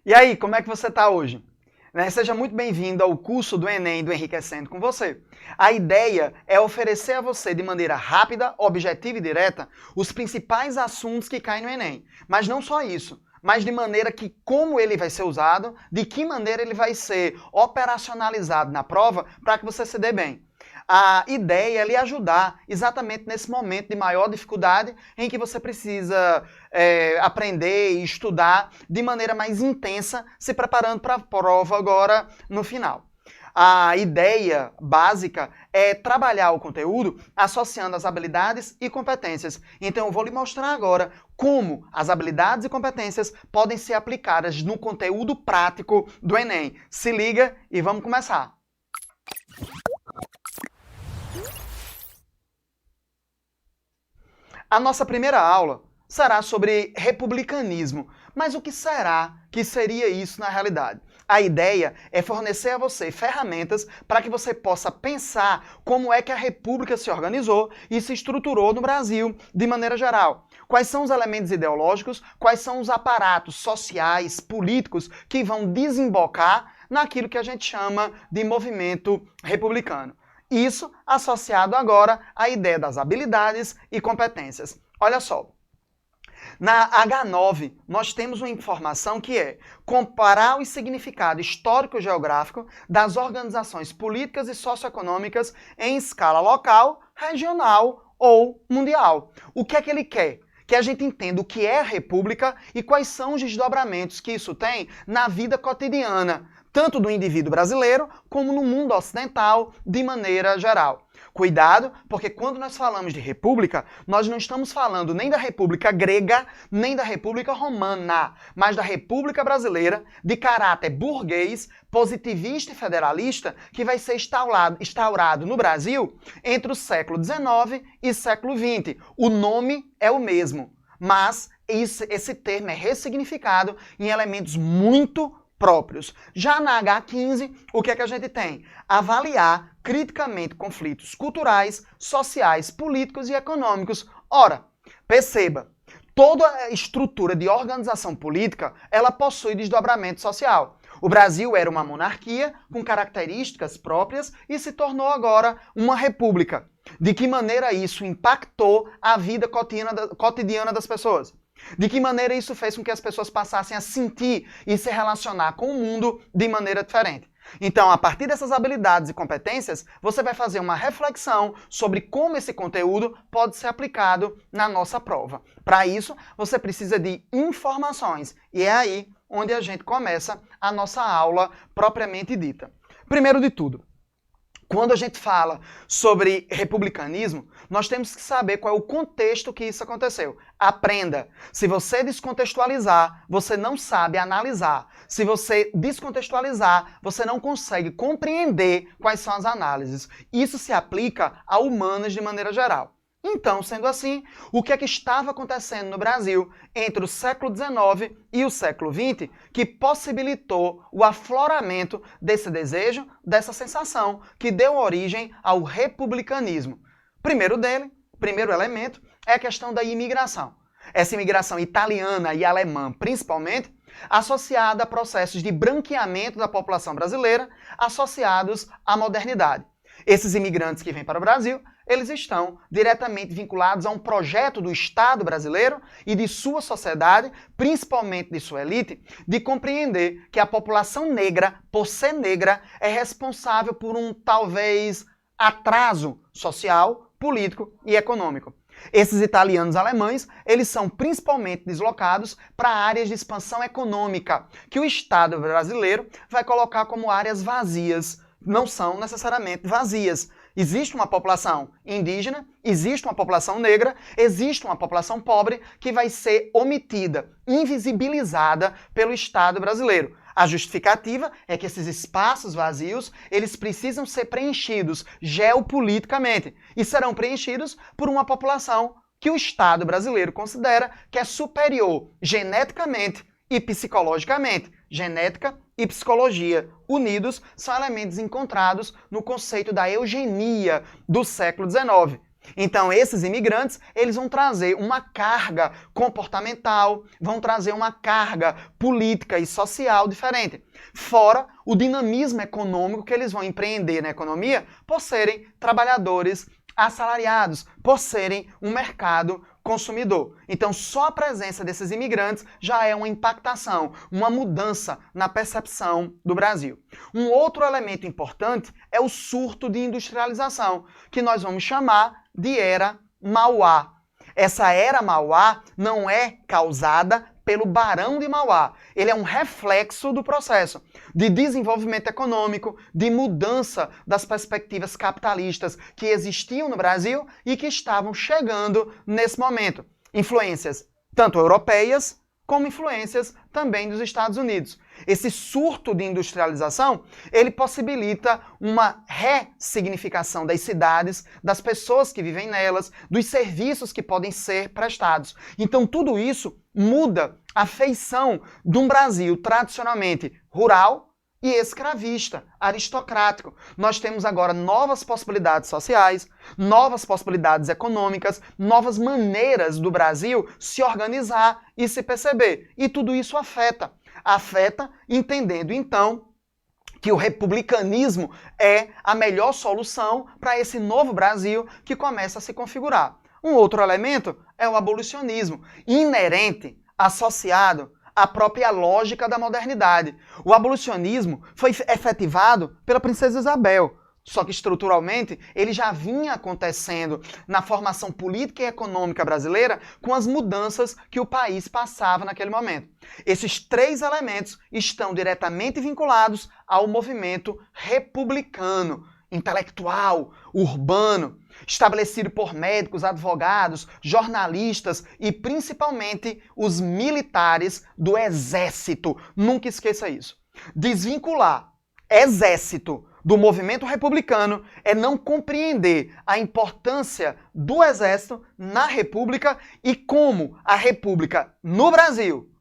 E aí, como é que você está hoje? Seja muito bem-vindo ao curso do Enem do Enriquecendo com você. A ideia é oferecer a você de maneira rápida, objetiva e direta os principais assuntos que caem no Enem. Mas não só isso, mas de maneira que como ele vai ser usado, de que maneira ele vai ser operacionalizado na prova para que você se dê bem. A ideia é lhe ajudar exatamente nesse momento de maior dificuldade em que você precisa aprender e estudar de maneira mais intensa, se preparando para a prova agora no final. A ideia básica é trabalhar o conteúdo associando as habilidades e competências. Então eu vou lhe mostrar agora como as habilidades e competências podem ser aplicadas no conteúdo prático do Enem. Se liga e vamos começar! A nossa primeira aula será sobre republicanismo. Mas o que será que seria isso na realidade? A ideia é fornecer a você ferramentas para que você possa pensar como é que a República se organizou e se estruturou no Brasil de maneira geral. Quais são os elementos ideológicos, quais são os aparatos sociais, políticos que vão desembocar naquilo que a gente chama de movimento republicano. Isso associado agora à ideia das habilidades e competências. Olha só, na H9 nós temos uma informação que é comparar o significado histórico-geográfico das organizações políticas e socioeconômicas em escala local, regional ou mundial. O que é que ele quer? Que a gente entenda o que é a República e quais são os desdobramentos que isso tem na vida cotidiana, tanto do indivíduo brasileiro como no mundo ocidental de maneira geral. Cuidado, porque quando nós falamos de república, nós não estamos falando nem da república grega, nem da república romana, mas da república brasileira, de caráter burguês, positivista e federalista, que vai ser instaurado no Brasil entre o século XIX e século XX. O nome é o mesmo, mas esse termo é ressignificado em elementos muito próprios. Já na H15, o que é que a gente tem? Avaliar criticamente conflitos culturais, sociais, políticos e econômicos. Ora, perceba, toda a estrutura de organização política, ela possui desdobramento social. O Brasil era uma monarquia com características próprias e se tornou agora uma república. De que maneira isso impactou a vida cotidiana das pessoas? De que maneira isso fez com que as pessoas passassem a sentir e se relacionar com o mundo de maneira diferente? Então, a partir dessas habilidades e competências, você vai fazer uma reflexão sobre como esse conteúdo pode ser aplicado na nossa prova. Para isso, você precisa de informações. E é aí onde a gente começa a nossa aula propriamente dita. Primeiro de tudo, quando a gente fala sobre republicanismo, nós temos que saber qual é o contexto que isso aconteceu. Aprenda. Se você descontextualizar, você não sabe analisar. Se você descontextualizar, você não consegue compreender quais são as análises. Isso se aplica a humanas de maneira geral. Então, sendo assim, o que é que estava acontecendo no Brasil entre o século XIX e o século XX que possibilitou o afloramento desse desejo, dessa sensação que deu origem ao republicanismo? Primeiro elemento é a questão da imigração. Essa imigração italiana e alemã, principalmente, associada a processos de branqueamento da população brasileira associados à modernidade. Esses imigrantes que vêm para o Brasil, eles estão diretamente vinculados a um projeto do Estado brasileiro e de sua sociedade, principalmente de sua elite, de compreender que a população negra, por ser negra, é responsável por um, talvez, atraso social, político e econômico. Esses italianos alemães, eles são principalmente deslocados para áreas de expansão econômica, que o Estado brasileiro vai colocar como áreas vazias. Não são necessariamente vazias. Existe uma população indígena, existe uma população negra, existe uma população pobre que vai ser omitida, invisibilizada pelo Estado brasileiro. A justificativa é que esses espaços vazios, eles precisam ser preenchidos geopoliticamente e serão preenchidos por uma população que o Estado brasileiro considera que é superior geneticamente e psicologicamente. Genética e psicologia unidos são elementos encontrados no conceito da eugenia do século XIX. Então, esses imigrantes, eles vão trazer uma carga comportamental, vão trazer uma carga política e social diferente. Fora o dinamismo econômico que eles vão empreender na economia por serem trabalhadores assalariados, por serem um mercado consumidor. Então, só a presença desses imigrantes já é uma impactação, uma mudança na percepção do Brasil. Um outro elemento importante é o surto de industrialização, que nós vamos chamar de Era Mauá. Essa Era Mauá não é causada pelo Barão de Mauá. Ele é um reflexo do processo de desenvolvimento econômico, de mudança das perspectivas capitalistas que existiam no Brasil e que estavam chegando nesse momento. Influências tanto europeias como influências também dos Estados Unidos. Esse surto de industrialização, ele possibilita uma ressignificação das cidades, das pessoas que vivem nelas, dos serviços que podem ser prestados. Então, tudo isso muda a feição de um Brasil tradicionalmente rural e escravista, aristocrático. Nós temos agora novas possibilidades sociais, novas possibilidades econômicas, novas maneiras do Brasil se organizar e se perceber. E tudo isso afeta entendendo então que o republicanismo é a melhor solução para esse novo Brasil que começa a se configurar. Um outro elemento é o abolicionismo, inerente, associado à própria lógica da modernidade. O abolicionismo foi efetivado pela princesa Isabel, só que estruturalmente ele já vinha acontecendo na formação política e econômica brasileira com as mudanças que o país passava naquele momento. Esses três elementos estão diretamente vinculados ao movimento republicano, intelectual, urbano, estabelecido por médicos, advogados, jornalistas e principalmente os militares do Exército. Nunca esqueça isso. Desvincular Exército do movimento republicano é não compreender a importância do Exército na República e como a República no Brasil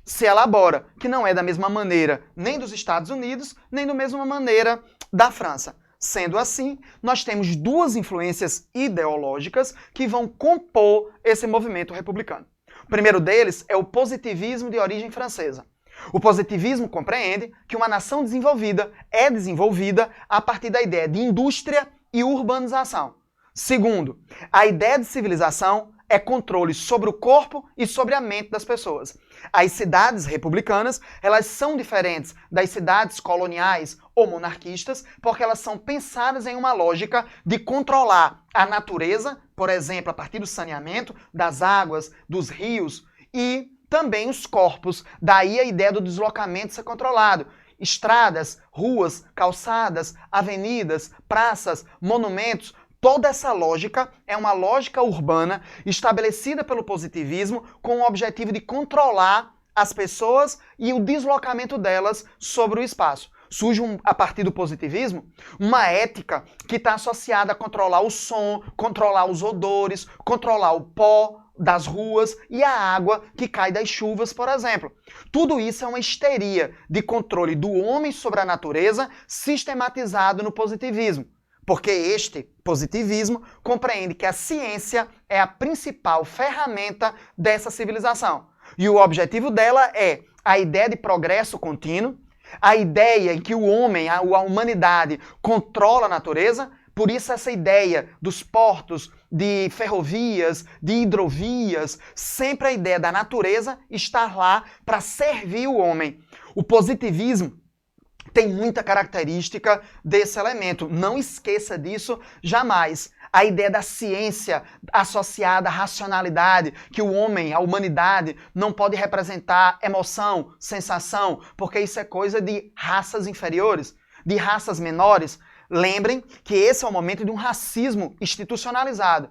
se elabora, que não é da mesma maneira nem dos Estados Unidos, nem da mesma maneira da França. Sendo assim, nós temos duas influências ideológicas que vão compor esse movimento republicano. O primeiro deles é o positivismo de origem francesa. O positivismo compreende que uma nação desenvolvida é desenvolvida a partir da ideia de indústria e urbanização. Segundo, a ideia de civilização é controle sobre o corpo e sobre a mente das pessoas. As cidades republicanas, elas são diferentes das cidades coloniais ou monarquistas, porque elas são pensadas em uma lógica de controlar a natureza, por exemplo, a partir do saneamento, das águas, dos rios e também os corpos. Daí a ideia do deslocamento ser controlado. Estradas, ruas, calçadas, avenidas, praças, monumentos. Toda essa lógica é uma lógica urbana estabelecida pelo positivismo com o objetivo de controlar as pessoas e o deslocamento delas sobre o espaço. Surge, a partir do positivismo, uma ética que está associada a controlar o som, controlar os odores, controlar o pó das ruas e a água que cai das chuvas, por exemplo. Tudo isso é uma histeria de controle do homem sobre a natureza sistematizado no positivismo. Porque este positivismo compreende que a ciência é a principal ferramenta dessa civilização. E o objetivo dela é a ideia de progresso contínuo, a ideia em que o homem, a humanidade, controla a natureza. Por isso essa ideia dos portos, de ferrovias, de hidrovias, sempre a ideia da natureza estar lá para servir o homem. O positivismo tem muita característica desse elemento. Não esqueça disso jamais. A ideia da ciência associada à racionalidade, que o homem, a humanidade, não pode representar emoção, sensação, porque isso é coisa de raças inferiores, de raças menores. Lembrem que esse é o momento de um racismo institucionalizado.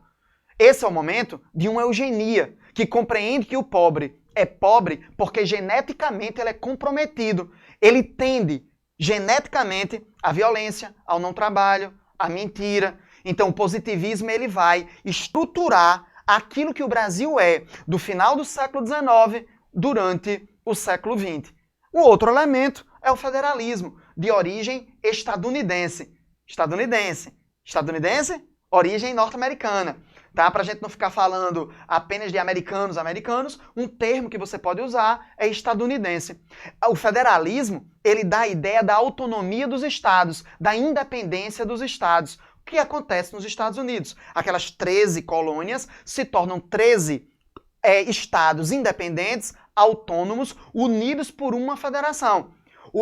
Esse é o momento de uma eugenia, que compreende que o pobre é pobre porque geneticamente ele é comprometido. Ele tende geneticamente à violência, ao não trabalho, à mentira. Então o positivismo ele vai estruturar aquilo que o Brasil é do final do século XIX durante o século XX. O outro elemento é o federalismo, de origem estadunidense. Estadunidense. Estadunidense? Origem norte-americana. Tá? Para a gente não ficar falando apenas de americanos, um termo que você pode usar é estadunidense. O federalismo, ele dá a ideia da autonomia dos estados, da independência dos estados. O que acontece nos Estados Unidos? Aquelas 13 colônias se tornam 13 estados independentes, autônomos, unidos por uma federação.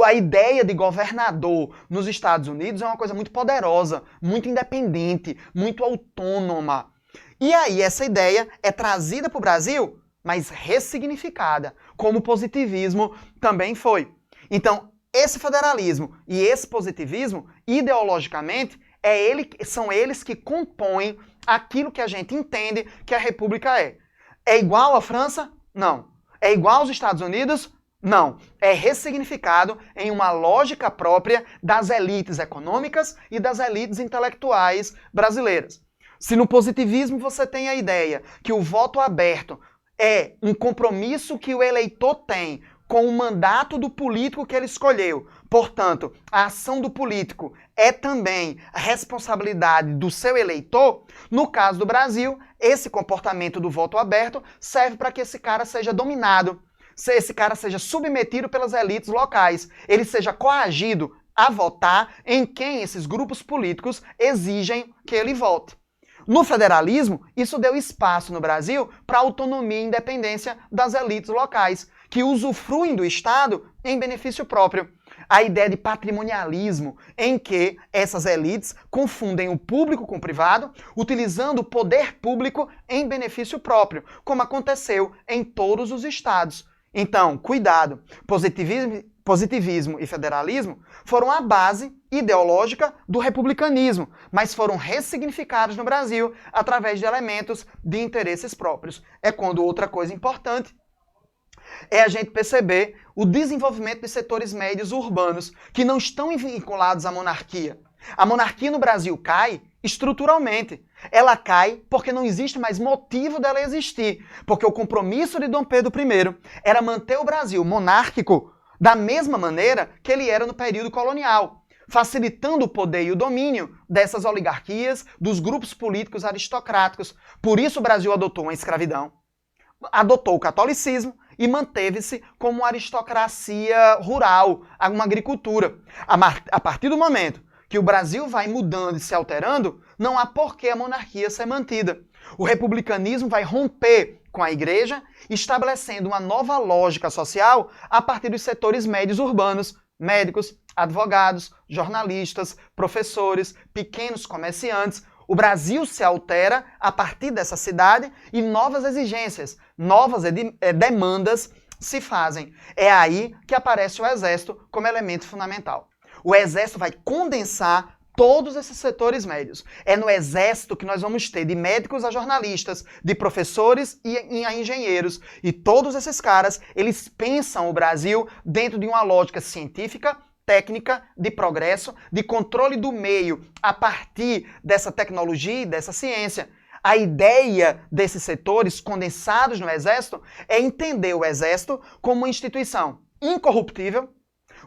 A ideia de governador nos Estados Unidos é uma coisa muito poderosa, muito independente, muito autônoma. E aí essa ideia é trazida para o Brasil, mas ressignificada, como o positivismo também foi. Então, esse federalismo e esse positivismo, ideologicamente, são eles que compõem aquilo que a gente entende que a República é. É igual à França? Não. É igual aos Estados Unidos? Não. É ressignificado em uma lógica própria das elites econômicas e das elites intelectuais brasileiras. Se no positivismo você tem a ideia que o voto aberto é um compromisso que o eleitor tem com o mandato do político que ele escolheu, portanto, a ação do político é também a responsabilidade do seu eleitor, no caso do Brasil, esse comportamento do voto aberto serve para que esse cara seja dominado, esse cara seja submetido pelas elites locais, ele seja coagido a votar em quem esses grupos políticos exigem que ele vote. No federalismo, isso deu espaço no Brasil para a autonomia e independência das elites locais, que usufruem do Estado em benefício próprio. A ideia de patrimonialismo, em que essas elites confundem o público com o privado, utilizando o poder público em benefício próprio, como aconteceu em todos os estados. Então, cuidado, positivismo e federalismo foram a base ideológica do republicanismo, mas foram ressignificados no Brasil através de elementos de interesses próprios. É quando outra coisa importante é a gente perceber o desenvolvimento de setores médios urbanos que não estão vinculados à monarquia. A monarquia no Brasil cai estruturalmente. Ela cai porque não existe mais motivo dela existir, porque o compromisso de Dom Pedro I era manter o Brasil monárquico da mesma maneira que ele era no período colonial, facilitando o poder e o domínio dessas oligarquias, dos grupos políticos aristocráticos. Por isso o Brasil adotou uma escravidão, adotou o catolicismo e manteve-se como uma aristocracia rural, uma agricultura. A partir do momento que o Brasil vai mudando e se alterando, não há por que a monarquia ser mantida. O republicanismo vai romper com a igreja, estabelecendo uma nova lógica social a partir dos setores médios urbanos, médicos, advogados, jornalistas, professores, pequenos comerciantes. O Brasil se altera a partir dessa cidade e novas exigências, novas demandas se fazem. É aí que aparece o Exército como elemento fundamental. O Exército vai condensar todos esses setores médios. É no Exército que nós vamos ter de médicos a jornalistas, de professores a engenheiros. E todos esses caras, eles pensam o Brasil dentro de uma lógica científica, técnica, de progresso, de controle do meio a partir dessa tecnologia e dessa ciência. A ideia desses setores condensados no Exército é entender o Exército como uma instituição incorruptível,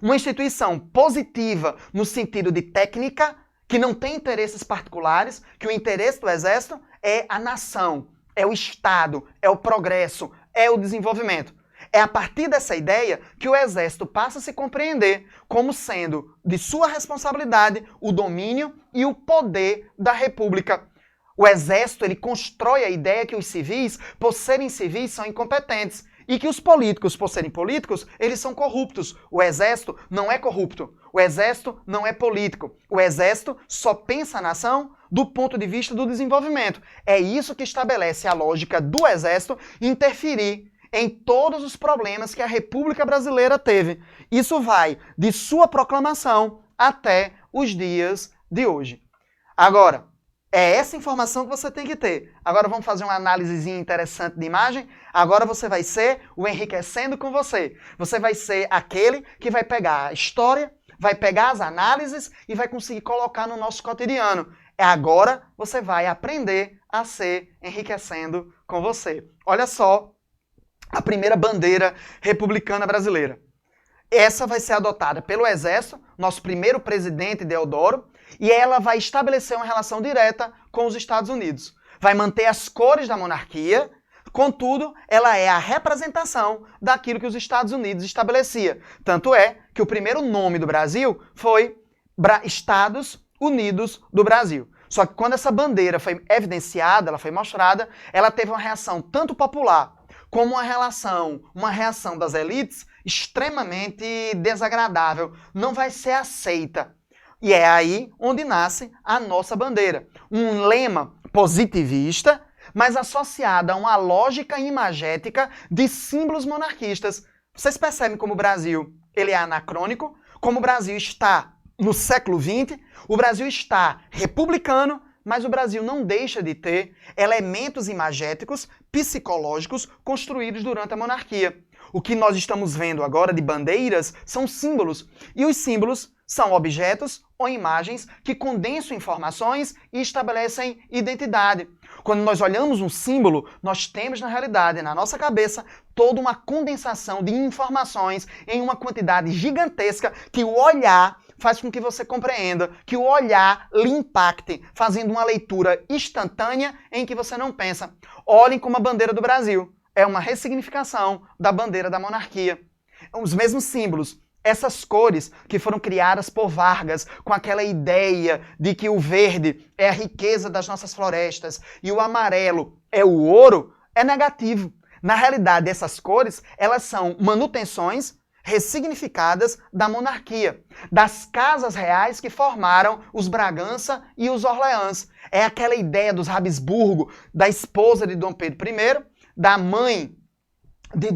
uma instituição positiva no sentido de técnica, que não tem interesses particulares, que o interesse do Exército é a nação, é o Estado, é o progresso, é o desenvolvimento. É a partir dessa ideia que o Exército passa a se compreender como sendo de sua responsabilidade o domínio e o poder da República. O Exército ele constrói a ideia que os civis, por serem civis, são incompetentes. E que os políticos, por serem políticos, eles são corruptos. O Exército não é corrupto. O Exército não é político. O Exército só pensa a nação do ponto de vista do desenvolvimento. É isso que estabelece a lógica do Exército interferir em todos os problemas que a República Brasileira teve. Isso vai de sua proclamação até os dias de hoje. Agora, é essa informação que você tem que ter. Agora vamos fazer uma análisezinha interessante de imagem. Agora você vai ser o enriquecendo com você. Você vai ser aquele que vai pegar a história, vai pegar as análises e vai conseguir colocar no nosso cotidiano. Agora você vai aprender a ser enriquecendo com você. Olha só a primeira bandeira republicana brasileira. Essa vai ser adotada pelo Exército, nosso primeiro presidente, Deodoro, e ela vai estabelecer uma relação direta com os Estados Unidos. Vai manter as cores da monarquia, contudo, ela é a representação daquilo que os Estados Unidos estabelecia. Tanto é que o primeiro nome do Brasil foi Estados Unidos do Brasil. Só que quando essa bandeira foi evidenciada, ela foi mostrada, ela teve uma reação tanto popular como uma reação das elites extremamente desagradável. Não vai ser aceita. E é aí onde nasce a nossa bandeira. Um lema positivista, mas associado a uma lógica imagética de símbolos monarquistas. Vocês percebem como o Brasil ele é anacrônico, como o Brasil está no século XX, o Brasil está republicano, mas o Brasil não deixa de ter elementos imagéticos, psicológicos, construídos durante a monarquia. O que nós estamos vendo agora de bandeiras são símbolos, e os símbolos são objetos ou imagens que condensam informações e estabelecem identidade. Quando nós olhamos um símbolo, nós temos na realidade, na nossa cabeça, toda uma condensação de informações em uma quantidade gigantesca que o olhar faz com que você compreenda, que o olhar lhe impacte, fazendo uma leitura instantânea em que você não pensa. Olhem como a bandeira do Brasil é uma ressignificação da bandeira da monarquia. Os mesmos símbolos, essas cores que foram criadas por Vargas com aquela ideia de que o verde é a riqueza das nossas florestas e o amarelo é o ouro, é negativo. Na realidade, essas cores, elas são manutenções ressignificadas da monarquia, das casas reais que formaram os Bragança e os Orleans. É aquela ideia dos Habsburgo, da esposa de Dom Pedro I, da mãe de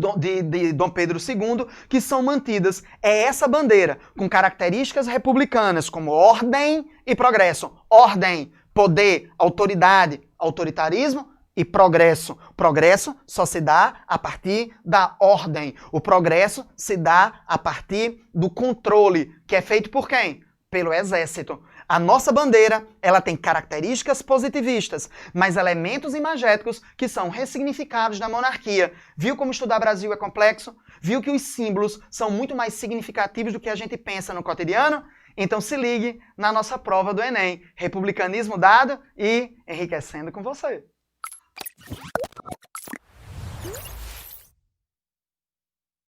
Dom Pedro II, que são mantidas. É essa bandeira, com características republicanas, como ordem e progresso. Ordem, poder, autoridade, autoritarismo e progresso. Progresso só se dá a partir da ordem. O progresso se dá a partir do controle, que é feito por quem? Pelo exército. A nossa bandeira, ela tem características positivistas, mas elementos imagéticos que são ressignificados da monarquia. Viu como estudar Brasil é complexo? Viu que os símbolos são muito mais significativos do que a gente pensa no cotidiano? Então se ligue na nossa prova do Enem. Republicanismo dado e enriquecendo com você.